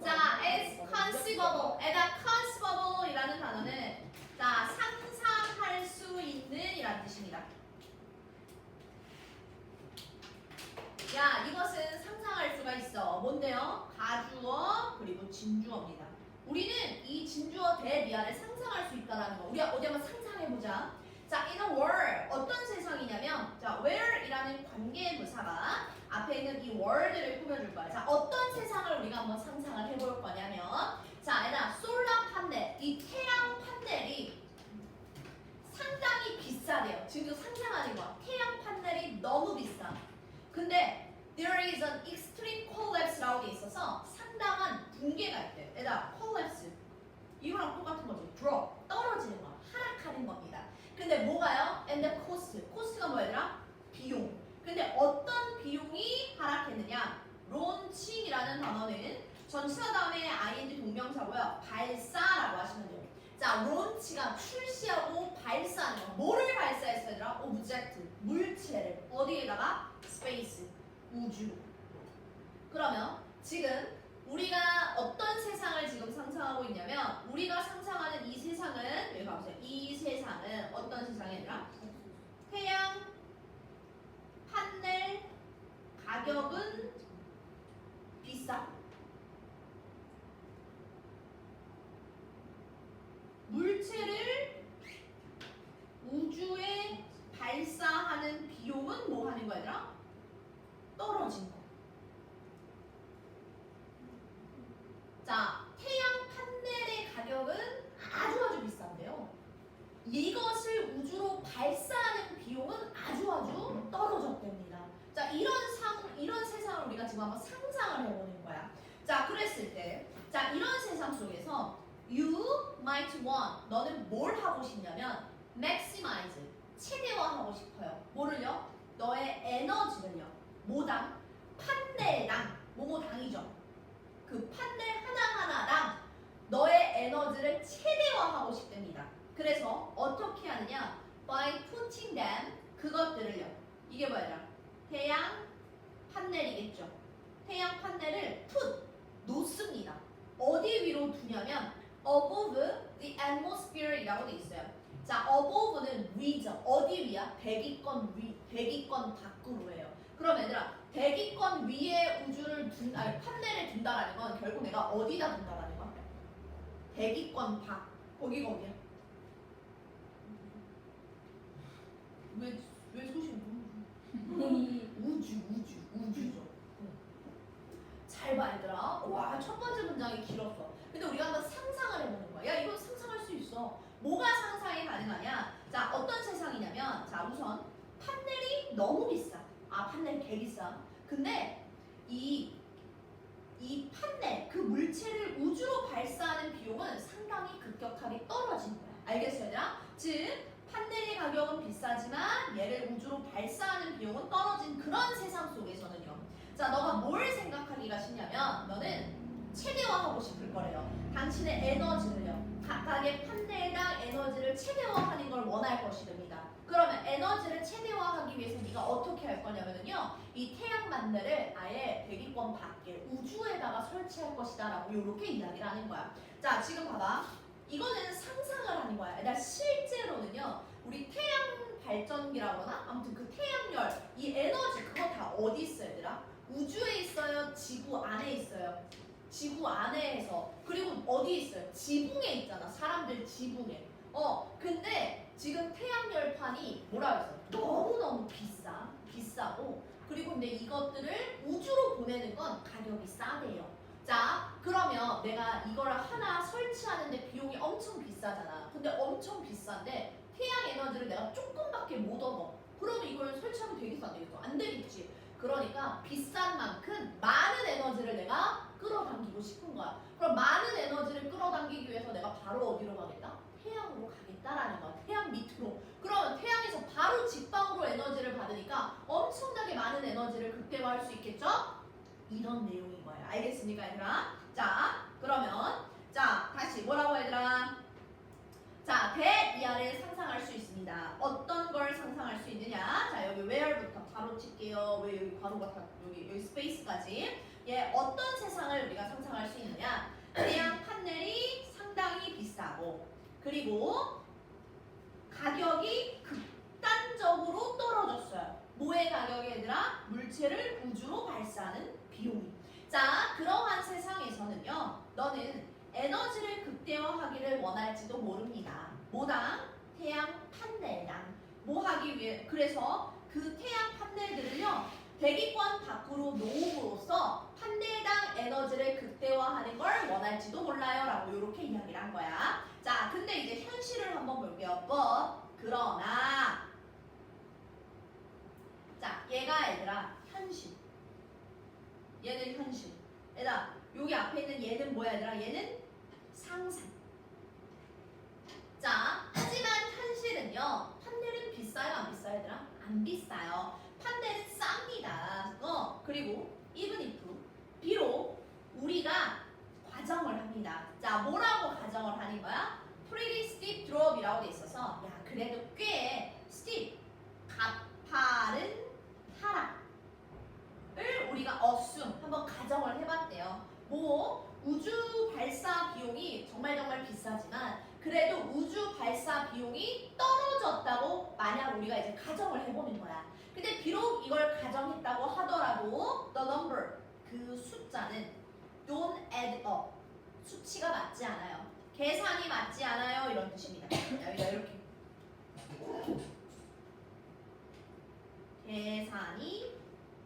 자, is conceivable. 에다 conceivable이라는 단어는 자, 상상할 수 있는이라는 뜻입니다. 야, 이것은 상상할 수가 있어. 뭔데요? 가주어 그리고 진주어입니다. 우리는 이 진주어 대비아를 상상할 수 있다라는 거. 우리 어디 한번 상상해보자. 자, in a world 어떤 세상이냐면 자, where이라는 관계부사가 앞에 있는 이 world를 꾸며줄 거야. 자, 어떤 세상을 우리가 한번 상상을 해볼 거냐면 자, 얘들아, 솔라 판넬, 이 태양 판넬이 상당히 비싸대요. 지금 상상하는 거야. 태양 판넬이 너무 비싸. 근데 there is an extreme collapse라고 돼 있어서 상당한 붕괴가 있대요. 얘들아, collapse 이거랑 똑같은 거죠. drop 떨어지는 거, 하락하는 겁니다. 근데 뭐가요? and the cost가 뭐야 얘들아? 비용. 근데 어떤 비용이 하락했느냐? launching이라는 단어는 전치사 다음에 ing 동명사고요. 발사라고 하시면 돼요. 자, launch가 출시하고 발사하는 거. 뭐를 발사했어요 얘들아? object, 물체를. 어디에다가? space, 우주로. 그러면 지금 우리가 어떤 세상을 지금 상상하고 있냐면 우리가 상상하는 이 세상은 여기 봐보세요. 이 세상은 어떤 세상이더라? 태양 판넬 가격은 비싸. 물체를 우주에 발사하는 비용은 뭐 하는 거야 얘들아? 떨어진 거. 자, 태양 판넬의 가격은 아주 비싼데요. 이것을 우주로 발사하는 비용은 아주 떨어졌답니다. 자, 이런 세상을 우리가 지금 한번 상상을 해보는 거야. 자, 그랬을 때, 자, 이런 세상 속에서 you might want, 너는 뭘 하고 싶냐면 maximize, 최대화하고 싶어요. 뭐를요? 너의 에너지를요. 뭐당? 판넬당, 뭐뭐당이죠. 그 판넬 하나하나당 너의 에너지를 최대화하고 싶답니다. 그래서 어떻게 하느냐? By putting them, 그것들을요. 이게 뭐야? 태양 판넬이겠죠. 태양 판넬을 put, 놓습니다. 어디 위로 두냐면 above the atmosphere이라고 돼 있어요. 자, above는 위죠. 어디 위야? 대기권 위, 대기권 밖으로예요. 그럼 얘들아, 대기권 위에 우주를 판넬을 둔다라는 건 결국 내가 어디다 둔다라는 거야? 대기권 밖. 거기가 어디야? 왜 소신 우주죠. 잘 봐, 얘들아. 와, 첫 번째 문장이 길었어. 근데 우리가 한번 상상을 해보는 거야. 야, 이거 상상할 수 있어. 뭐가 상상이 가능하냐? 자, 어떤 세상이냐면, 자, 우선 판넬이 너무 비싸. 아, 판넬 개 비싸. 근데 이 판넬, 그 물체를 우주로 발사하는 비용은 상당히 급격하게 떨어진 거야. 알겠어요, 얘들아? 즉, 판넬의 가격은 비싸지만 얘를 우주로 발사하는 비용은 떨어진 그런 세상 속에서는요. 자, 너가 뭘 생각하기가 쉽냐면 너는 최대화하고 싶을 거래요. 당신의 에너지를요. 각각의 판넬당 에너지를 최대화하는 걸 원할 것이됩니다. 그러면 에너지를 최대화하기 위해서 네가 어떻게 할 거냐면요. 이 태양 판넬을 아예 대기권 밖에 우주에다가 설치할 것이다 라고 이렇게 이야기를 하는 거야. 자, 지금 봐봐. 이거는 상상을 하는 거야. 그러니까 실제로는요. 우리 태양 발전기라고 하나? 아무튼 그 태양열, 이 에너지 그거 다 어디 있어요, 얘들아? 우주에 있어요? 지구 안에 있어요? 지구 안에서. 그리고 어디에 있어요? 지붕에 있잖아. 사람들 지붕에. 근데 지금 태양열판이 뭐라 그랬어? 너무너무 비싸고 그리고 근데 이것들을 우주로 보내는 건 가격이 싸대요. 자, 그러면 내가 이거를 하나 설치하는데 비용이 엄청 비싸잖아. 근데 엄청 비싼데 태양 에너지를 내가 조금밖에 못 얻어. 그러면 이걸 설치하면 되겠어, 안 되겠어? 안 되겠지. 그러니까 비싼 만큼 많은 에너지를 내가 끌어당기고 싶은 거야. 그럼 많은 에너지를 끌어당기기 위해서 내가 바로 어디로 가겠다? 태양으로 가겠다라는 거야. 태양 밑으로. 그럼 태양에서 바로 직방으로 에너지를 받으니까 엄청나게 많은 에너지를 극대화할 수 있겠죠? 이런 내용인 거예요. 알겠습니까, 얘들아? 자, 그러면 자, 다시 뭐라고 얘들아? 자, 대이하를 상상할 수 있습니다. 어떤 걸 상상할 수 있느냐? 자, 여기 where부터 바로 칠게요. 왜 여기 바로가 다 여기 스페이스까지. 어떤 세상을 우리가 상상할 수 있느냐? 태양 판넬이 상당히 비싸고 그리고 가격이 극단적으로 떨어졌어요. 뭐의 가격이 얘들아? 물체를 우주로 발사하는 비용이. 자, 그러한 세상에서는요. 너는 에너지를 극대화하기를 원할지도 모릅니다. 뭐당? 태양 판넬당. 뭐 하기 위해? 그래서 그 태양 판넬들을요. 대기권 밖으로 놓음으로써 판넬당 에너지를 극대화하는 걸 원할지도 몰라요. 라고 이렇게 이야기를 한 거야. 자, 근데 이제 현실을 한번 볼게요. 그러나 자, 얘가 얘들아 현실. 얘는 현실. 얘들아, 여기 앞에 있는 얘는 뭐야 얘들아? 얘는 상상. 자, 하지만 현실은요. 판넬은 비싸요, 안 비싸요, 얘들아? 안 비싸요. 판넬은 쌉니다. 그리고 even if 비록 우리가 과정을 합니다. 자, 뭐라고 가정을 하는 거야? Pretty steep drop이라고 돼 있어서 야, 그래도 꽤 steep, 가파른 하락을 우리가 assume, 한번 가정을 해봤대요. 우주 발사 비용이 정말 비싸지만 그래도 우주 발사 비용이 떨어졌다고 만약 우리가 이제 가정을 해보는 거야. 근데 비록 이걸 가정했다고 하더라도 the number, 그 숫자는 don't add up, 수치가 맞지 않아요. 계산이 맞지 않아요. 이런 뜻입니다. 여기다 이렇게 계산이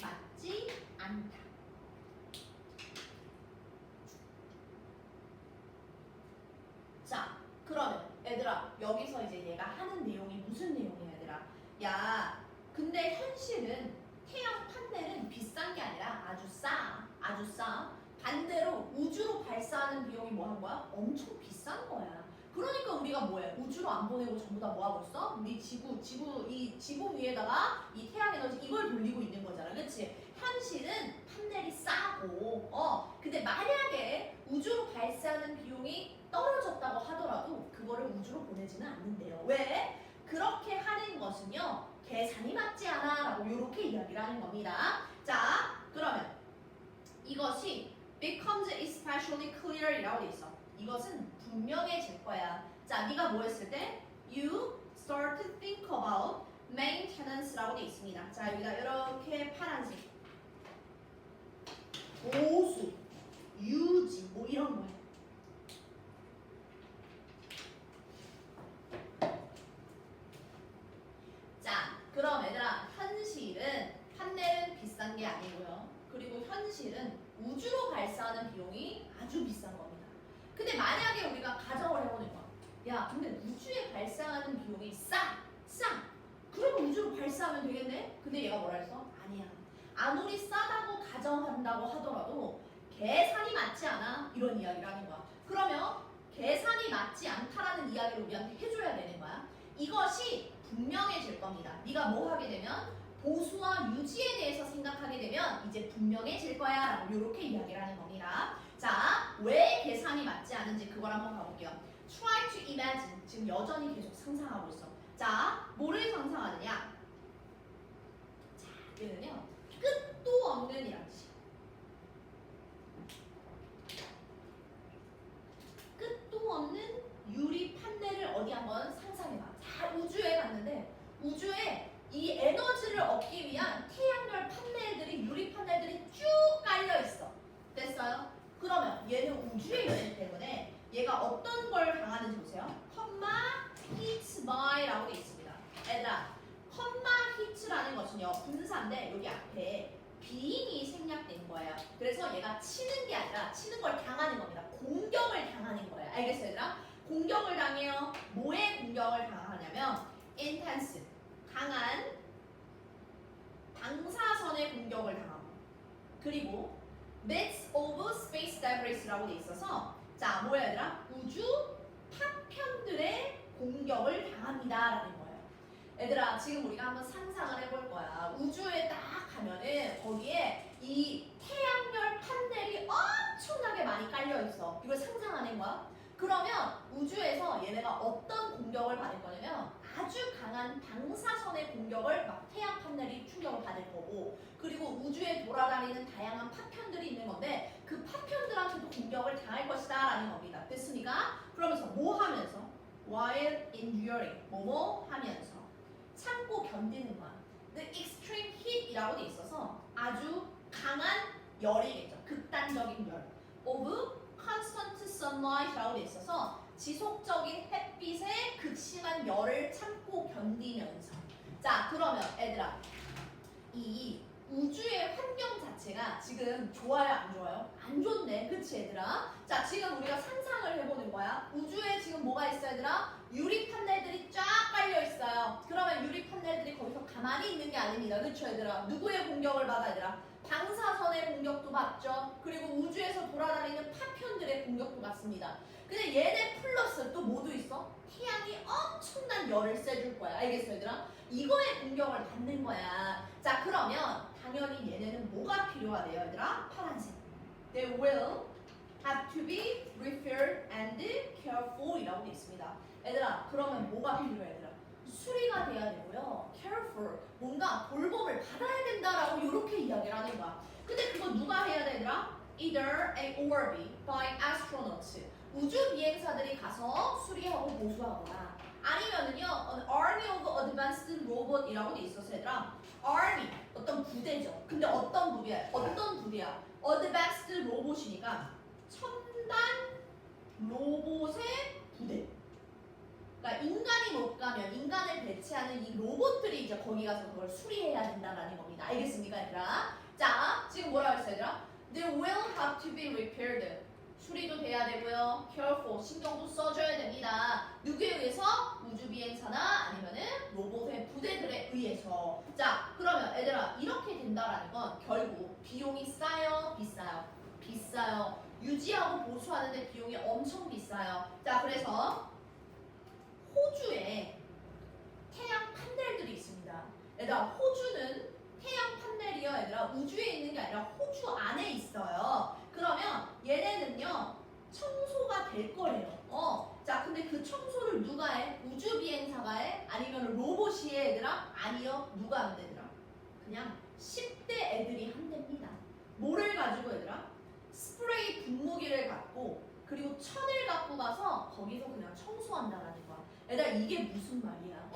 맞지 않다. 자, 그러면 얘들아 여기서 이제 얘가 하는 내용이 무슨 내용이야 얘들아? 야, 근데 현실은 태양 판넬은 비싼 게 아니라 아주 싸. 반대로 우주로 발사하는 비용이 뭐 한 거야? 엄청 비싼 거야. 그러니까 우리가 뭐해? 우주로 안 보내고 전부 다 뭐 하고 있어? 우리 지구 위에다가 이 태양 에너지 이걸 돌리고 있는 거잖아. 그치? 현실은 판넬이 싸고, 근데 만약에 우주로 발사하는 비용이 떨어졌다고 하더라도 그거를 우주로 보내지는 않는데요. 왜? 그렇게 하는 것은요, 계산이 맞지 않아 라고 이렇게 이야기를 하는 겁니다. 자, 그러면 이것이 becomes especially clear 이라고 돼 있어. 이것은 분명해질 거야. 자, 네가 뭐 했을 때? You start to think about maintenance라고 돼 있습니다. 자, 여기다 이렇게 파란색 보수, 유지, 뭐 이런 거예요. 자, 그럼 얘들아, 현실은 판넬은 비싼 게 아니고요. 그리고 현실은 우주로 발사하는 비용이 아주 비싼 겁니다. 근데 만약에 우리가 가정을 해보는 거야. 야, 근데 우주에 발사하는 비용이 싸. 그러면 우주로 발사하면 되겠네? 근데 얘가 뭐라 했어? 아니야. 아무리 싸다고 가정한다고 하더라도 계산이 맞지 않아. 이런 이야기를 하는 거야. 그러면 계산이 맞지 않다라는 이야기를 우리한테 해줘야 되는 거야. 이것이 분명해질 겁니다. 네가 뭐 하게 되면 보수와 유지에 대해서 생각하게 되면 이제 분명해질 거야 라고 이렇게 이야기를 하는 겁니다. 자, 왜 계산이 맞지 않은지 그걸 한번 가볼게요. Try to imagine. 지금 여전히 계속 상상하고 있어. 자, 뭐를 상상하느냐? 자, 얘는요, 끝도 없는 이란 뜻이야. 끝도 없는 유리 판넬을 어디 한번 상상해봐. 자, 우주에 갔는데 우주에 이 에너지를 얻기 위한 태양열 판넬들이, 유리 판넬들이 쭉 깔려 있어. 됐어요? 그러면 얘는 우주에 있기 때문에 얘가 어떤 걸 당하는지 보세요. 컴마 히트 바이라고 돼 있습니다. 얘들아, 컴마 히트라는 것은요, 분사인데 여기 앞에 비인이 생략된 거예요. 그래서 얘가 치는 게 아니라 치는 걸 당하는 겁니다. 공격을 당하는 거예요. 알겠어요, 얘들아? 공격을 당해요. 뭐에 공격을 당하냐면 intense, 강한 방사선의 공격을 당하고, 그리고 bits of space debris라고 돼 있어서 자, 뭐야 얘들아? 우주 파편들의 공격을 당합니다라는 거예요. 얘들아, 지금 우리가 한번 상상을 해볼 거야. 우주에 딱 가면은 거기에 이 태양열 판넬이 엄청나게 많이 깔려 있어. 이걸 상상하는 거야. 그러면 우주에서 얘네가 어떤 공격을 받을 거냐면 아주 강한 방사선의 공격을 막 태양 판넬이 충격을 받을 거고, 그리고 우주에 돌아다니는 다양한 파편들이 있는 겁니다. 건데 그 파편들한테도 공격을 당할 것이다 라는 겁니다. 됐습니까? 그러면서 뭐 하면서? while enduring 뭐뭐 하면서 참고 견디는 거야. The extreme heat이라고 돼 있어서 아주 강한 열이겠죠. 극단적인 열. of constant sunlight이라고 돼 있어서 지속적인 햇빛의 극심한 열을 참고 견디면서. 자, 그러면 애들아, 이 우주의 환경 자체가 지금 좋아요, 안 좋아요? 안 좋네, 그치 얘들아? 자, 지금 우리가 상상을 해보는 거야. 우주에 지금 뭐가 있어 얘들아? 유리 판넬들이 쫙 깔려 있어요. 그러면 유리 판넬들이 거기서 가만히 있는 게 아닙니다, 그쵸 얘들아? 누구의 공격을 받아 얘들아? 방사선의 공격도 받죠. 그리고 우주에서 돌아다니는 파편들의 공격도 받습니다. 근데 얘네 플러스 또 뭐도 있어? 태양이 엄청난 열을 쐬줄 거야. 알겠어 얘들아? 이거에 공격을 받는 거야. 자, 그러면 당연히 얘네는 뭐가 필요하대요 얘들아? 파란색. They will have to be repaired and careful 이라고 되어 있습니다. 얘들아, 그러면 뭐가 필요해 얘들아? 수리가 돼야 되고요. careful, 뭔가 돌봄을 받아야 된다라고 이렇게 이야기를 하는 거야. 근데 그거 누가 해야 돼 얘들아? Either A or B by astronauts. 우주 비행사들이 가서 수리하고 보수하거나 아니면은요 an army of advanced robot이라고 돼 있어서 얘들아 army 어떤 부대죠. 근데 어떤 부대야? 어떤 부대야? advanced robot이니까 첨단 로봇의 부대. 그러니까 인간이 못 가면 인간을 배치하는 이 로봇들이 이제 거기 가서 그걸 수리해야 된다라는 겁니다. 알겠습니까, 얘들아? 자, 지금 뭐라고 했어요, 얘들아? They will have to be repaired. 수리도 돼야 되고요. careful, 신경도 써줘야 됩니다. 누구에 의해서? 우주 비행사나 아니면은 로봇의 부대들에 의해서. 자, 그러면 얘들아 이렇게 된다라는 건 결국 비용이 싸요, 비싸요? 비싸요. 유지하고 보수하는데 비용이 엄청 비싸요. 자, 그래서 호주에 태양 판넬들이 있습니다. 얘들아, 호주는 태양 판넬이요, 얘들아 우주에 있는 게 아니라 호주 안에 있어요. 그러면 얘네는요 청소가 될 거래요. 자, 근데 그 청소를 누가 해? 우주 비행사가 해? 아니면 로봇이 해, 얘들아? 아니요, 누가 한대, 얘들아? 그냥 10대 애들이 한답니다. 뭐를 가지고 얘들아? 스프레이 분무기를 갖고 그리고 천을 갖고 가서 거기서 그냥 청소한다라는 거야. 얘들아, 이게 무슨 말이야?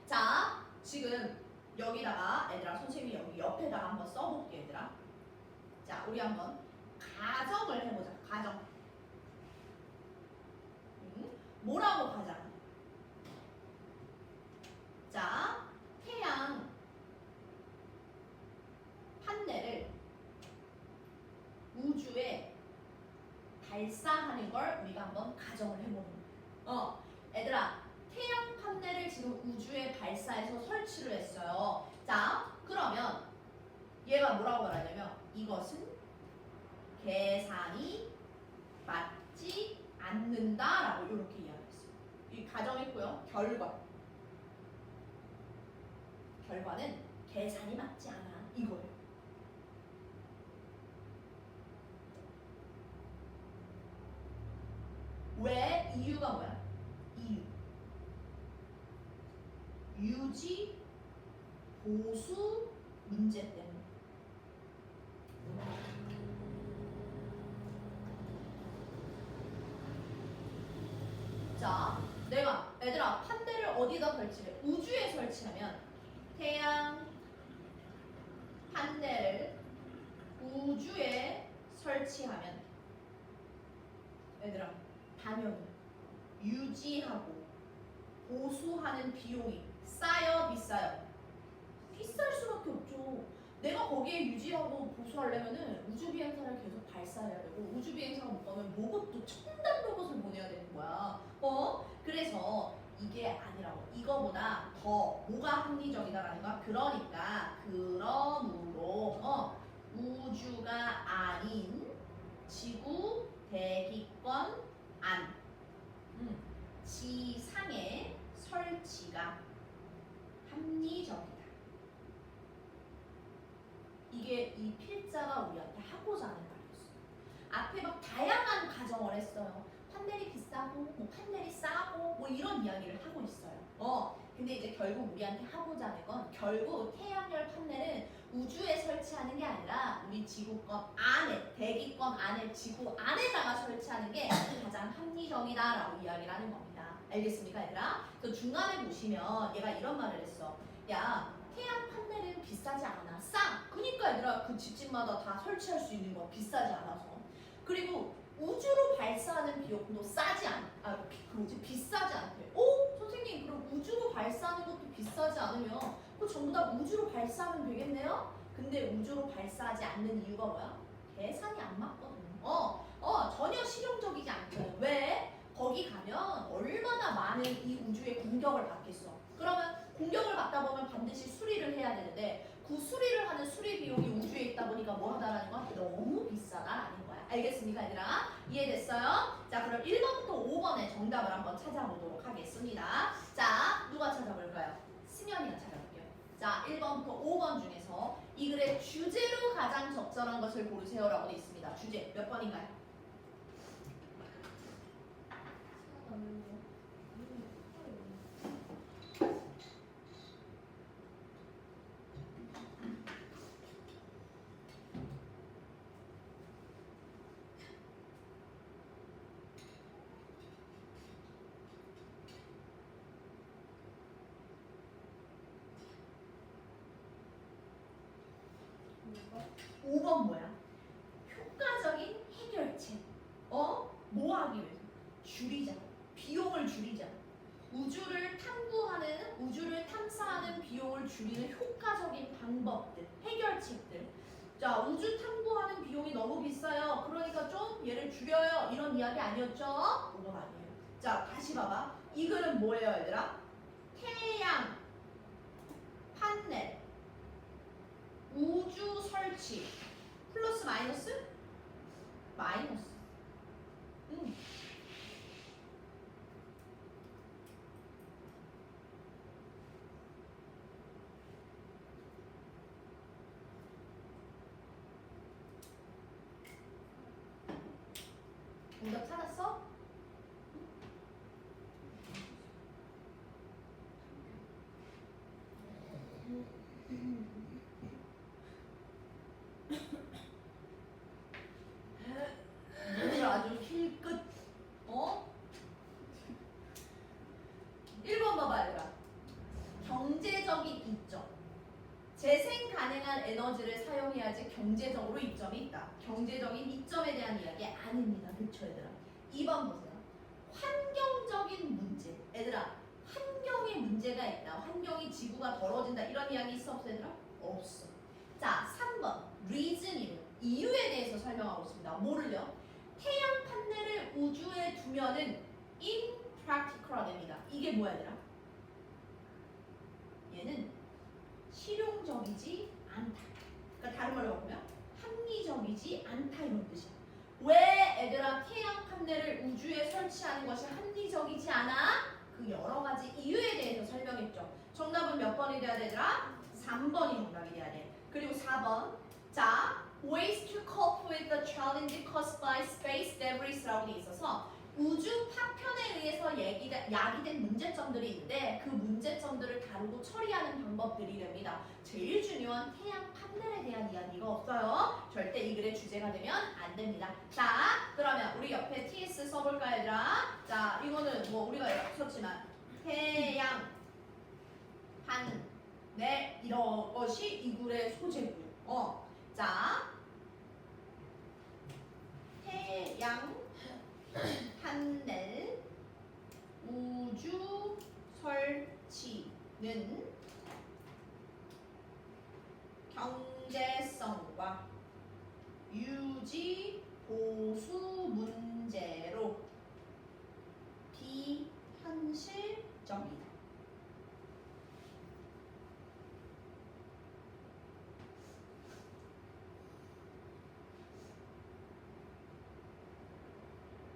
자, 지금 여기다가 얘들아 선생님이 여기 옆에다가 한번 써볼게 얘들아. 자, 우리 한번 가정을 해보자. 가정. 뭐라고 가정? 자, 태양 판넬을 우주에 발사하는 걸 우리가 한번 가정을 해보는 거야. 얘들아, 태양 판넬을 지금 우주에 발사해서 설치를 했어요. 자, 그러면 얘가 뭐라고 말하냐면 이것은 계산이 맞지 않는다라고 이렇게 이야기했어요. 이 가정했고요. 결과는 계산이 맞지 않아 이거예요. 왜? 이유가 뭐야? 이유. 유지 보수 문제 때문에. 자, 내가 얘들아 판넬을 어디다 설치해? 우주에 설치하면 태양 판넬을 우주에 설치하면 얘들아 당연히 유지하고 보수하는 비용이 싸요, 비싸요? 비쌀 수밖에 없죠. 내가 거기에 유지하고 보수하려면은 우주 비행사를 계속 발사해야 되고 우주 비행사가 못 가면 로봇도 첨단 로봇을 보내야 되는 거야. 그래서 이게 아니라고. 이거보다 더 뭐가 합리적이다라는 거야. 그러므로 우주가 아닌 지구 대기권 안 지상의 설치가 합리적이다. 이게 이 필자가 우리한테 하고자 하는 말이었어요. 앞에 막 다양한 가정을 했어요. 판넬이 비싸고 뭐 판넬이 싸고 뭐 이런 이야기를 하고 있어요. 근데 이제 결국 우리한테 하고자 하는 건 결국 태양열 판넬은 우주에 설치하는 게 아니라 우리 지구권 안에, 대기권 안에, 지구 안에다가 설치하는 게 가장 합리적이다라고 이야기를 하는 겁니다. 알겠습니까, 얘들아? 그 중간에 보시면 얘가 이런 말을 했어. 야, 태양 판넬은 비싸지 않아. 싸. 그니까 얘들아, 그 집집마다 다 설치할 수 있는 거 비싸지 않아서. 그리고 우주로 발사하는 비용도 비싸지 않대. 오, 선생님, 그럼 우주로 발사하는 것도 비싸지 않으면 그 전부 다 우주로 발사하면 되겠네요? 근데 우주로 발사하지 않는 이유가 뭐야? 계산이 안 맞거든. 전혀 실용적이지 않죠. 왜? 거기 가면 얼마나 많은 이 우주의 공격을 받겠어. 그러면 공격을 받다 보면 반드시 수리를 해야 되는데 그 수리를 하는 수리 비용이 우주에 있다 보니까 뭐 하다라는 건 너무 비싸다라는 거야. 알겠습니까, 얘들아? 이해됐어요? 자, 그럼 1번부터 5번의 정답을 한번 찾아보도록 하겠습니다. 자, 누가 찾아볼까요? 승현이가 찾아볼게요. 자, 1번부터 5번 중에서 이 글의 주제로 가장 적절한 것을 고르세요라고 되어 있습니다. 주제 몇 번인가요? 오 번 뭐야? 효과적인 해결책. 뭐 하기 위해서? 줄이자. 비용을 줄이자. 우주를 탐구하는, 우주를 탐사하는 비용을 줄이는 효과적인 방법들, 해결책들. 자, 우주 탐구하는 비용이 너무 비싸요. 그러니까 좀 얘를 줄여요. 이런 이야기 아니었죠? 그건 아니에요. 자, 다시 봐봐. 이 글은 뭐예요, 얘들아? 태양, 판넬, 우주 설치. 플러스 마이너스? 마이너스. 정답 찾았어? 오늘 아주 힐끗. 1번 봐봐, 얘들아. 경제적인 이점. 재생 가능한 에너지를 사용해야지 경제적으로 이점이 있다. 경제적인 이점에 대한 이야기 아닙니다. 그쵸, 얘들아? 2번 보세요. 환경적인 문제. 얘들아, 환경에 문제가 있다. 환경이 지구가 더러워진다. 이런 이야기 있어, 없어, 얘들아? 없어. 자, 3번. reason, 이유에 대해서 설명하고 있습니다. 뭐를요? 태양 판넬을 우주에 두면은 impractical 됩니다. 이게 뭐야, 얘들아? 얘는 실용적이지 않다. 그러니까 다른 말로 보면 합리적이지 않다 이런 뜻이야. 왜 애들아 태양 판넬을 우주에 설치하는 것이 합리적이지 않아? 그 여러 가지 이유에 대해서 설명했죠. 정답은 몇 번이 돼야 되더라? 3번이 정답이 돼야 돼. 그리고 4번. 자, ways to cope with the challenge caused by space debris라고 돼 있어서 우주 파편에 의해서 야기된 문제점들이 있는데 그 문제점들을 다루고 처리하는 방법들이 됩니다. 제일 중요한 태양 판넬에 대한 이야기가 없어요. 절대 이 글의 주제가 되면 안 됩니다. 자, 그러면 우리 옆에 TS 써볼까요, 얘들아? 자, 이거는 뭐 우리가 썼지만 태양 판넬 이런 것이 이 글의 소재고요. 자, 태양 판넬 우주 설치는 경제성과 유지 보수 문제로 비현실적이다.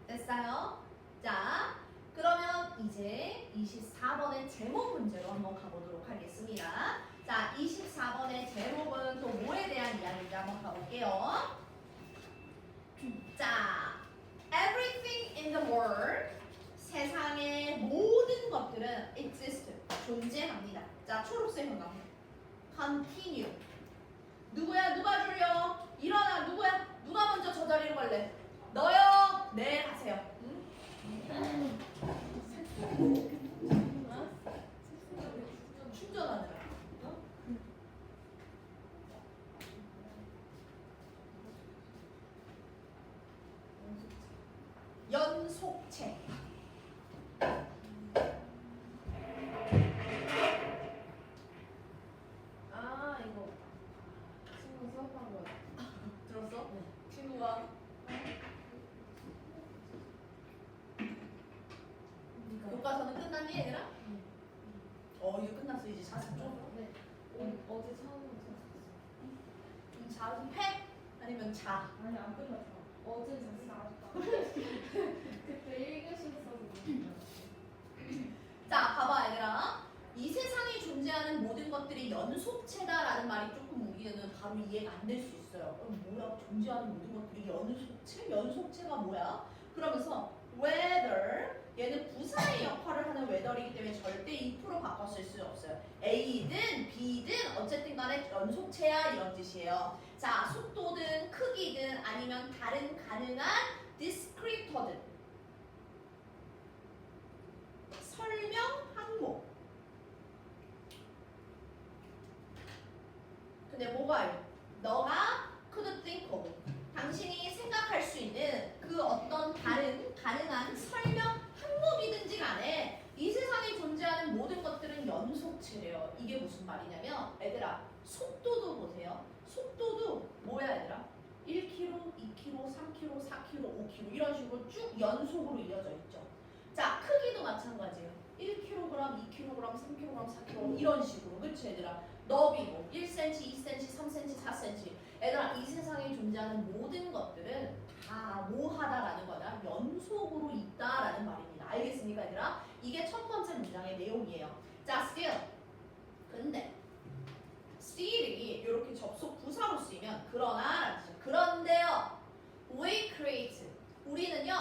됐어요? 자, 그러면 이제 24번의 제목 문제로 한번 가보도록 하겠습니다. 자, 24번의 제목은 또 뭐에 대한 이야기인지 한번 가볼게요. 자, everything in the world, 세상의 모든 것들은 exist, 존재합니다. 자, 초록색 형광 continue, 누구야? 누가 졸려? 일어나. 누구야? 누가 먼저 저 자리로 갈래? 너요. 네, 가세요. 응? 충전하느라. 연속체. 아 이거 친구 수업한 거야. 들었어? 네. 친구가 그러니까. 교과서는 끝났니 얘들아? 이제 끝났어. 이제 자습 좀. 네. 어제 처음으로 잤었어. 자습해? 아니면 자? 아니 안 끝났어. 어제 잤어. 그때 1교시 있어서. 자, 봐봐 얘들아. 이 세상에 존재하는 모든 것들이 연속체다라는 말이 조금 우리는 바로 이해가 안 될 수 있어요. 뭐야? 존재하는 모든 것들이 연속체? 연속체가 뭐야? 그러면서 whether 얘는 부사의 역할을 하는 whether이기 때문에 절대 2% 바꿨을 수 없어요. A든 B든 어쨌든 간에 연속체야 이런 뜻이에요. 자, 속도든 크기든 아니면 다른 가능한 디스크립터든 설명 항목. 근데 뭐가요? 너가 could think of, 당신이 생각할 수 있는 그 어떤 다른 가능한 설명 항목이든지 간에 이 세상에 존재하는 모든 것들은 연속체래요. 이게 무슨 말이냐면 얘들아, 속도도 보세요. 속도도 뭐야 얘들아? 1km, 2km, 3km, 4km, 5km 이런 식으로 쭉 연속으로 이어져 있죠. 자, 크기도 마찬가지예요. 1kg, 2kg, 3kg, 4kg 이런 식으로. 그치 얘들아? 너비고 1cm, 2cm, 3cm, 4cm. 얘들아, 이 세상에 존재하는 모든 것들은 다 뭐하다라는 거다. 연속으로 있다라는 말입니다. 알겠습니까 얘들아? 이게 첫 번째 문장의 내용이에요. 자, still. 근데 still이 이렇게 접속 부사로 쓰이면 그러나 라는 뜻이죠. 그런데요. we create. 우리는요.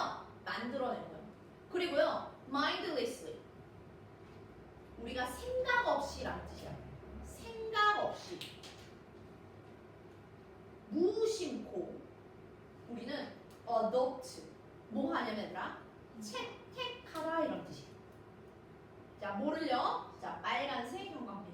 만들어내는 거예요. 그리고요. mindlessly. 우리가 생각 없이라는 뜻이야. 생각 없이. 무심코. 우리는 adopt. 뭐 하냐면 얘들아? 채택하다 이런 뜻이야. 자, 뭐를요? 자, 빨간색 형광펜.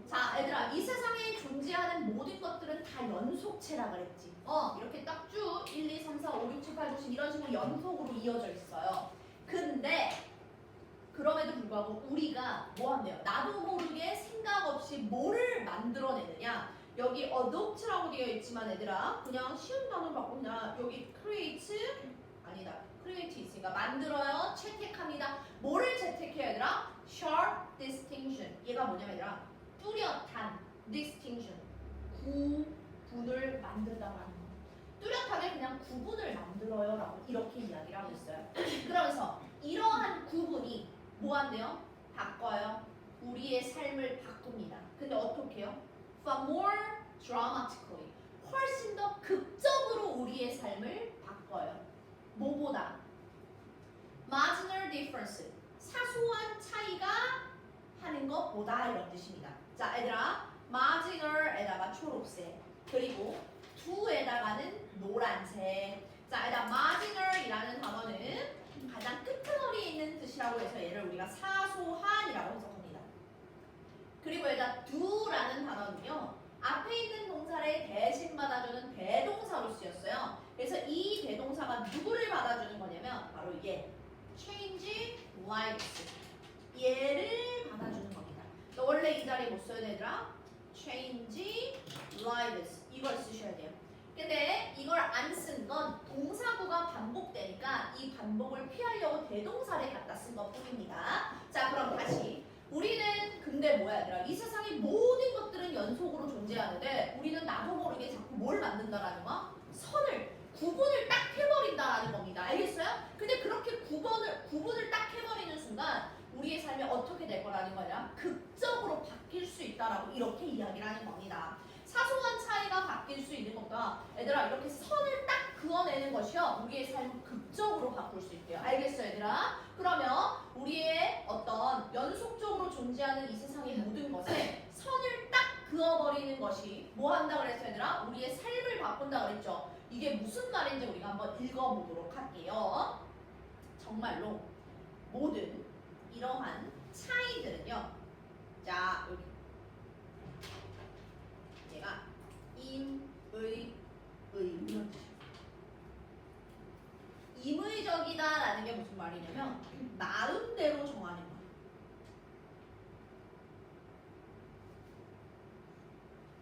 자, 얘들아, 이 세상에 존재하는 모든 것들은 다 연속체라 그랬지. 이렇게 딱 쭉 1, 2, 3, 4, 5, 6, 7, 8, 9, 10 이런 식으로 연속으로 이어져 있어요. 근데 그럼에도 불구하고 우리가 뭐 한대요? 나도 모르게 생각 없이 뭐를 만들어내느냐? 여기 adopt라고 되어 있지만 얘들아, 그냥 쉬운 단어로 바꾸냐? 여기 create 아니다. create 있으니까 만들어요. 채택합니다. 뭐를 채택해야 얘들아? sharp distinction. 얘가 뭐냐면 얘들아, 뚜렷한 distinction. 구분을 만들다라는 거. 뚜렷하게 그냥 구분을 만들어요 라고 이렇게 이야기를 하고 있어요. 그러면서 이러한 구분이 뭐 한대요? 바꿔요. 우리의 삶을 바꿉니다. 근데 어떻게 해요? Far more dramatically. 훨씬 더 극적으로 우리의 삶을 바꿔요. 뭐보다? Marginal difference. 사소한 차이가 하는 것보다 이런 뜻입니다. 자, 얘들아, marginal에다가 초록색, 그리고 to에다가는 노란색. 자, 얘들아, marginal이라는 단어는 가장 끄트머리에 있는 뜻이라고 해서 얘를 우리가 사소한이라고 해석합니다. 그리고 얘들아, do라는 단어는요, 앞에 있는 동사를 대신 받아주는 대동사로 쓰였어요. 그래서 이 대동사가 누구를 받아주는 거냐면 바로 얘, change lives. 얘를 받아주는 겁니다. 원래 이 자리에 못 써야 되더라? change lives. 이걸 쓰셔야 돼요. 근데 이걸 안 쓴 건 동사구가 반복되니까 이 반복을 피하려고 대동사를 갖다 쓴 것 뿐입니다. 자, 그럼 다시. 우리는 근데 뭐야 얘들아? 이 세상의 모든 것들은 연속으로 존재하는데 우리는 나도 모르게 자꾸 뭘 만든다라는 거? 구분을 딱 해버린다라는 겁니다. 알겠어요? 근데 그렇게 구분을 딱 해버리는 순간 우리의 삶이 어떻게 될 거라는 거냐? 극적으로 바뀔 수 있다라고 이렇게 이야기를 하는 겁니다. 사소한 차이가 바뀔 수 있는 것과 얘들아 이렇게 선을 딱 그어내는 것이요 우리의 삶을 극적으로 바꿀 수 있대요. 알겠어 얘들아? 그러면 우리의 어떤 연속적으로 존재하는 이 세상의 모든 것에 선을 딱 그어버리는 것이 뭐 한다 그랬어 얘들아? 우리의 삶을 바꾼다 그랬죠. 이게 무슨 말인지 우리가 한번 읽어보도록 할게요. 정말로 모든 이러한 차이들은요. 자 여기 얘가 임의 이런 뜻이에요. 임의적이다라는 게 무슨 말이냐면 마음대로 정하는 거야.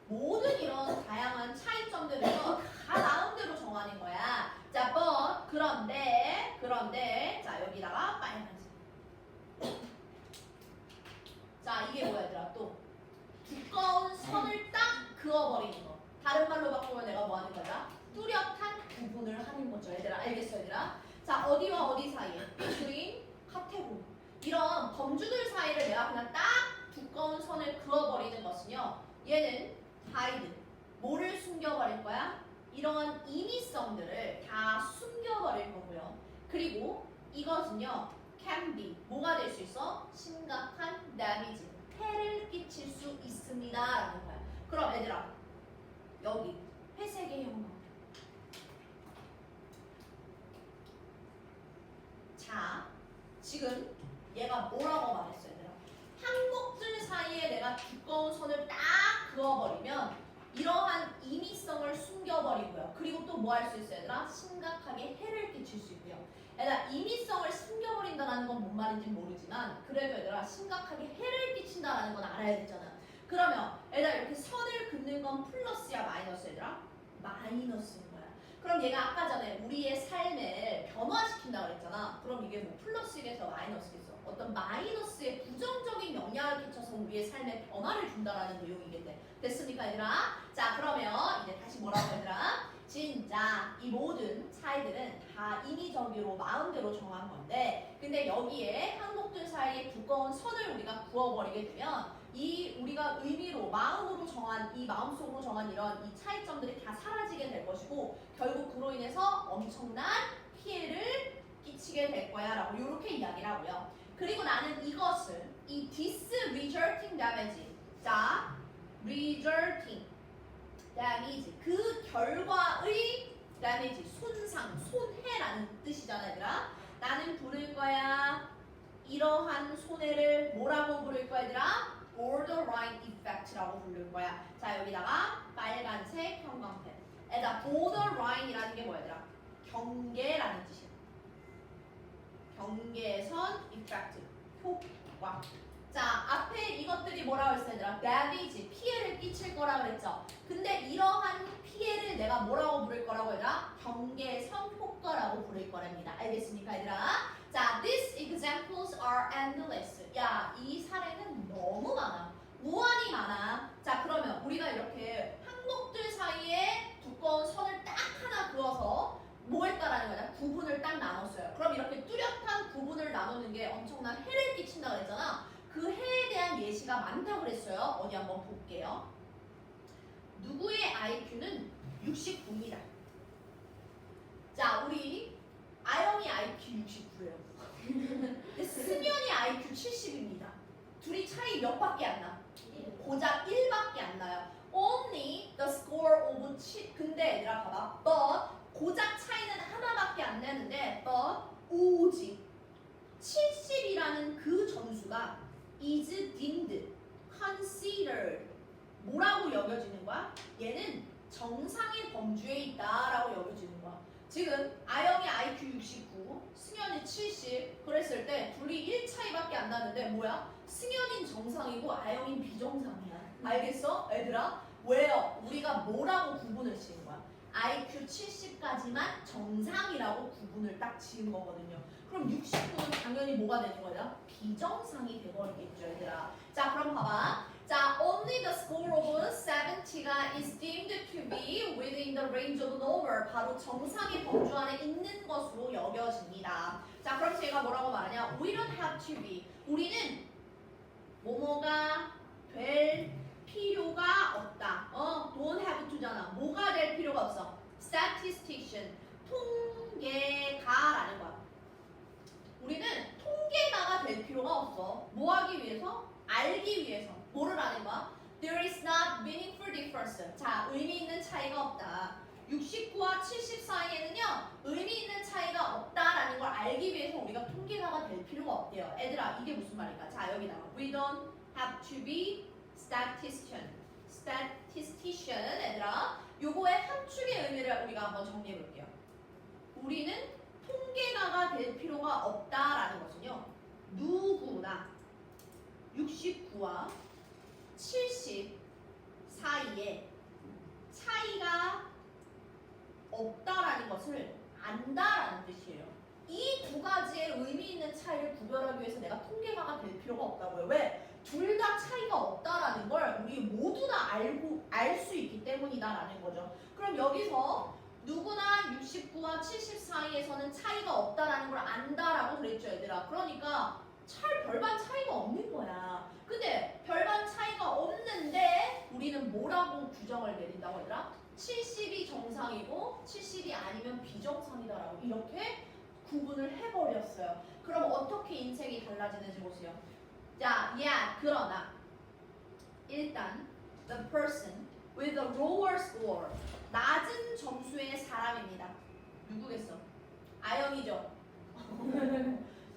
모든 이런 다양한 차이점들은요 다 마음대로 정하는 거야. 자, but 그런데 자 여기다가 빨간색. 자 이게 뭐야 얘들아 또 두꺼운 선을 딱 그어버리는 거. 다른 말로 바꾸면 내가 뭐 하는 거야? 뚜렷한 구분을 하는 거죠 얘들아. 알겠어 얘들아? 자 어디와 어디 사이에 between 카테고리 이런 범주들 사이를 내가 그냥 딱 두꺼운 선을 그어버리는 것은요 얘는 hide 뭐를 숨겨버릴 거야? 이러한 임의성들을 다 숨겨버릴 거고요. 그리고 이것은요 can be 뭐가 될 수 있어? 심각한 damage 해를 끼칠 수 있습니다 라는 거야. 그럼 얘들아 여기 회색의 형광 자 지금 얘가 뭐라고 말했어 얘들아? 항목들 사이에 내가 두꺼운 선을 딱 그어버리면 이러한 임의성을 숨겨버리고요. 그리고 또 뭐 할 수 있어요 얘들아? 심각하게 해를 끼칠 수 있고요. 얘들아 임의성을 숨겨버린다는 건 뭔 말인지 모르지만 그래도 얘들아 심각하게 해를 끼친다는 건 알아야 되잖아. 그러면 얘들아 이렇게 선을 긋는 건 플러스야 마이너스 얘들아? 마이너스인 거야. 그럼 얘가 아까 전에 우리의 삶을 변화시킨다 그랬잖아. 그럼 이게 뭐 플러스겠어 마이너스겠어? 어떤 마이너스의 부정적인 영향을 끼쳐서 우리의 삶에 변화를 준다라는 내용이겠네. 됐습니까 얘들아? 자 그러면 이제 다시 뭐라고 얘들아? 진짜 이 모든 차이들은 다 인위적으로 마음대로 정한 건데 근데 여기에 항목들 사이에 두꺼운 선을 우리가 그어버리게 되면 이 우리가 의미로 마음으로 정한 이 마음속으로 정한 이런 이 차이점들이 다 사라지게 될 것이고 결국 그로 인해서 엄청난 피해를 끼치게 될 거야 라고 이렇게 이야기를 하고요. 그리고 나는 이것을 이 this resulting damage 자 resulting damage 그 결과의 damage 손상 손해라는 뜻이잖아 얘들아. 나는 부를 거야 이러한 손해를 뭐라고 부를 거야 얘들아? borderline effect라고 부를 거야. 자 여기다가 빨간색 형광펜 에다 borderline이라는 게 뭐야 얘들아? 경계라는 뜻이야. 경계선 effect 효과. 자 앞에 이것들이 뭐라고 했어 얘들아? damage 피해를 끼칠 거라 그랬죠. 근데 이러한 피해를 내가 뭐라고 부를 거라고 얘들아? 경계선 효과라고 부를 거랍니다. 알겠습니까 얘들아? 자 these examples are endless. 야 이 사례는 너무 많아. 무한히 많아. 자 그러면 우리가 이렇게 항목들 사이에 두꺼운 선을 딱 하나 그어서 뭐 했다라는 거냐? 구분을 딱 나눴어요. 그럼 이렇게 뚜렷한 구분을 나누는 게 엄청난 해를 끼친다 그랬잖아. 그 해에 대한 예시가 많다고 그랬어요. 어디 한번 볼게요. 누구의 IQ는 69입니다. 자, 우리 아영이 IQ 69예요. 승현이 IQ 70입니다. 둘이 차이 몇 밖에 안 나? 고작 1밖에 안 나요. Only the score of 7. 근데 얘들아 봐봐. But 고작 차이는 하나밖에 안 나는데 but 오직 70이라는 그 점수가 is deemed, considered 뭐라고 여겨지는 거야? 얘는 정상의 범주에 있다라고 여겨지는 거야. 지금 아영이 IQ 69, 승현이 70 그랬을 때 둘이 1 차이밖에 안 나는데 뭐야? 승현인 정상이고 아영인 비정상이야. 알겠어? 애들아? 왜요? 우리가 뭐라고 구분을 지은 거야? IQ 70까지만 정상이라고 구분을 딱 지은 거거든요. 그럼 69는 당연히 뭐가 되는 거야? 비정상이 돼버리겠죠, 얘들아. 자, 그럼 봐봐. 자, only the score of 70가 is deemed to be within the range of normal. 바로 정상의 범주 안에 있는 것으로 여겨집니다. 자, 그럼 제가 뭐라고 말하냐? We don't have to be. 우리는 뭐뭐가 될 필요가 없다. don't difference. 자, 의미 있는 차이가 없다. 69와 70 사이에는요, 의미 있는 차이가 없다라는 걸 알기 위해서 우리가 통계가가 될 필요가 없대요. 애들아, 이게 무슨 말일까? 자, 여기다가 we don't have to be statistician. 애들아, 요거의 함축의 의미를 우리가 한번 정리해 볼게요. 우리는 통계가가 될 필요가 없다라는 것은요, 누구나 69와 70 사이에 차이가 없다라는 것을 안다라는 뜻이에요. 이 두 가지의 의미 있는 차이를 구별하기 위해서 내가 통계가가 될 필요가 없다고요. 왜? 둘 다 차이가 없다라는 걸 우리 모두 다 알 수 있기 때문이다라는 거죠. 그럼 여기서 누구나 69와 70 사이에서는 차이가 없다라는 걸 안다라고 그랬죠, 얘들아. 그러니까 별반 차이가 없는 거야. 근데 별반 차이가 없는데 우리는 뭐라고 규정을 내린다고 얘들아? 70이 정상이고 70이 아니면 비정상이다라고 이렇게 구분을 해버렸어요. 그럼 어떻게 인생이 달라지는지 보세요. 자, 그러나 일단 the person with a lower score, 낮은 점수의 사람입니다. 누구겠어? 아영이죠.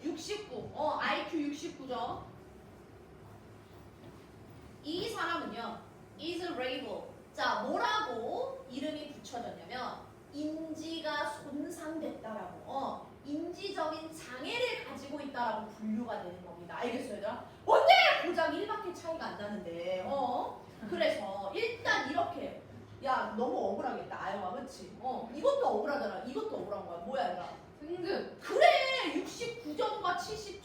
69. IQ 69죠. 이 사람은요, is labeled. 자, 뭐라고 이름이 붙여졌냐면 인지가 손상됐다라고, 인지적인 장애를 가지고 있다라고 분류가 되는 겁니다. 알겠어요, 얘들아? 언제 고작 1밖에 차이가 안 나는데, 그래서 일단 이렇게, 야, 너무 억울하겠다, 아영아, 그렇지? 이것도 억울하잖아. 이것도 억울한 거야. 뭐야, 얘들아? 등급. 그래, 69점과 70점.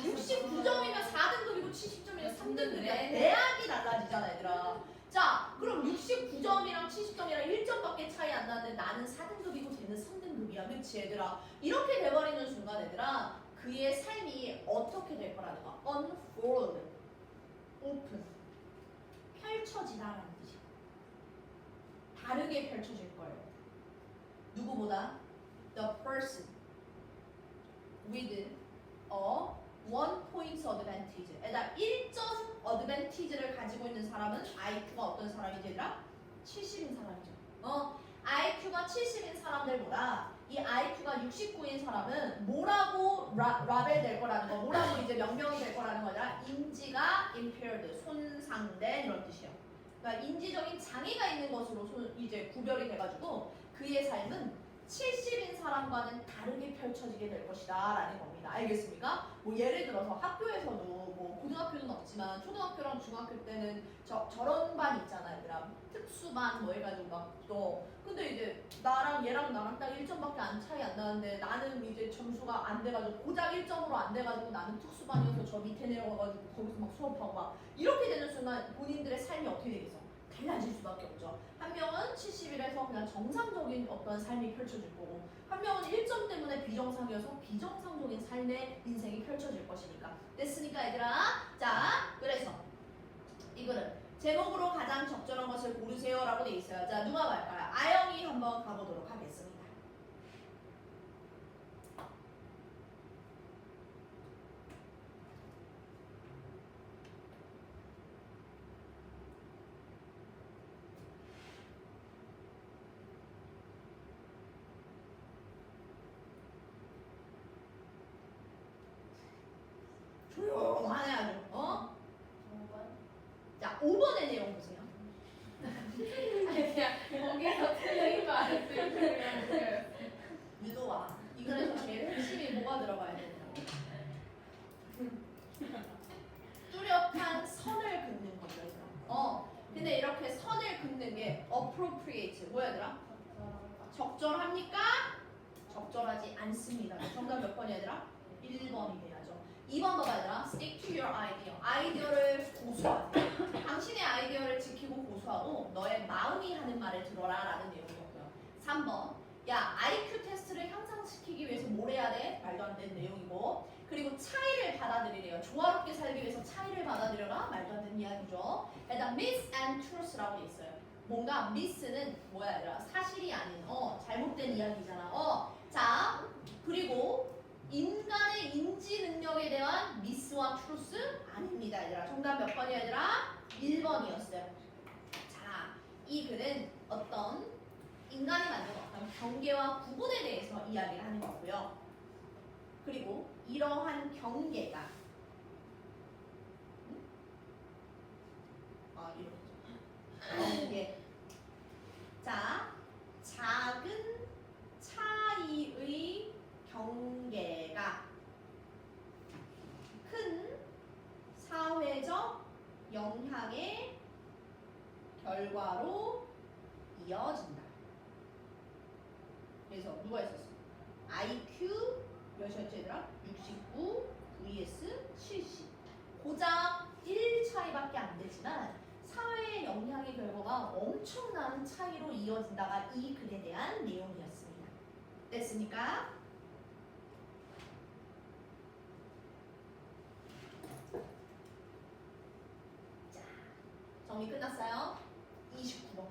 69점이면 4등급이고 70점이면 3등급이야. 대학이 달라지잖아, 얘들아. 자, 그럼 69점이랑 70점이랑 1점밖에 차이 안 나는데 나는 4등급이고 쟤는 3등급이야. 그치, 얘들아? 이렇게 돼버리는 순간, 얘들아, 그의 삶이 어떻게 될 거라는 거야? unfold, open, 펼쳐지다라는 뜻이야. 다르게 펼쳐질 거예요. 누구보다? The person with a 1 point advantage. 에다 1점 어드밴티지를 가지고 있는 사람은 IQ가 어떤 사람이지, 얘들아? 70인 사람이죠. IQ가 70인 사람들보다 이 IQ가 69인 사람은 뭐라고 라벨 될 거라는 거, 뭐라고 이제 명명이 될 거라는 거잖아. 인지가 impaired, 손상된 이런 뜻이에요. 그러니까 인지적인 장애가 있는 것으로 이제 구별이 돼가지고 그의 삶은 70인 사람과는 다르게 펼쳐지게 될 것이다 라는 겁니다. 알겠습니까? 뭐 예를 들어서 학교에서도 뭐 고등학교는 없지만 초등학교랑 중학교 때는 저런 반 있잖아, 얘들아. 특수반 뭐 해가지고 막 또 근데 이제 얘랑 나랑 딱 1점밖에 차이 안 나는데 나는 이제 점수가 안 돼가지고 고작 1점으로 안 돼가지고 나는 특수반이어서 저 밑에 내려가가지고 거기서 막 수업하고 막 이렇게 되는 순간 본인들의 삶이 어떻게 되겠어? 달라질 수밖에 없죠. 한 명은 70일에서 그냥 정상적인 어떤 삶이 펼쳐질 거고, 한 명은 1점 때문에 비정상이어서 비정상적인 삶의 인생이 펼쳐질 것이니까. 됐으니까, 얘들아? 자, 그래서 이거는 제목으로 가장 적절한 것을 고르세요 라고 돼 있어요. 자, 누가 갈까요? 아영이 한번 가보도록 하겠습니다. 조용하네 아주. 자, 5번의 내용 보세요. 그냥 거기서 틀린 거 알았어요. 유도와 이거에서 제일 핵심이 뭐가 들어가야 되냐고. 뚜렷한 선을 긋는 거죠. 근데 이렇게 선을 긋는 게 appropriate 뭐야더라? 적절합니까? 적절하지 않습니다. 정답 몇 번이야, 얘들아? 1번이 돼야죠. 2번 봐봐, 얘들아. Stick to your idea. 아이디어를 고수하세요. 당신의 아이디어를 지키고 고수하고 너의 마음이 하는 말을 들어라 라는 내용이었고요. 3번. 야, IQ 테스트를 향상시키기 위해서 뭘 해야 돼? 말도 안 되는 내용이고. 그리고 차이를 받아들이래요. 조화롭게 살기 위해서 차이를 받아들여라? 말도 안 되는 이야기죠. 일단 myth and truth라고 돼 있어요. 뭔가 myth는 뭐야, 얘들아? 사실이 아닌 잘못된 이야기잖아. 자, 그리고 인간의 인지 능력에 대한 미스와 트루스 아닙니다, 얘들아. 정답 몇 번이야, 얘들아? 1번이었어요. 자, 이 글은 어떤 인간이 만든 어떤 경계와 구분에 대해서 이야기를 하는 거고요. 그리고 이러한 경계가 이렇게 경계. 자, 작은 차이의 경계가 큰 사회적 영향의 결과로 이어진다. 그래서 누가 있었어? IQ 몇이었지 얘들아? 69 vs 70. 고작 1 차이밖에 안 되지만 사회의 영향의 결과가 엄청난 차이로 이어진다가 이 글에 대한 내용이었습니다. 됐습니까? 자, 정리 끝났어요? 29번.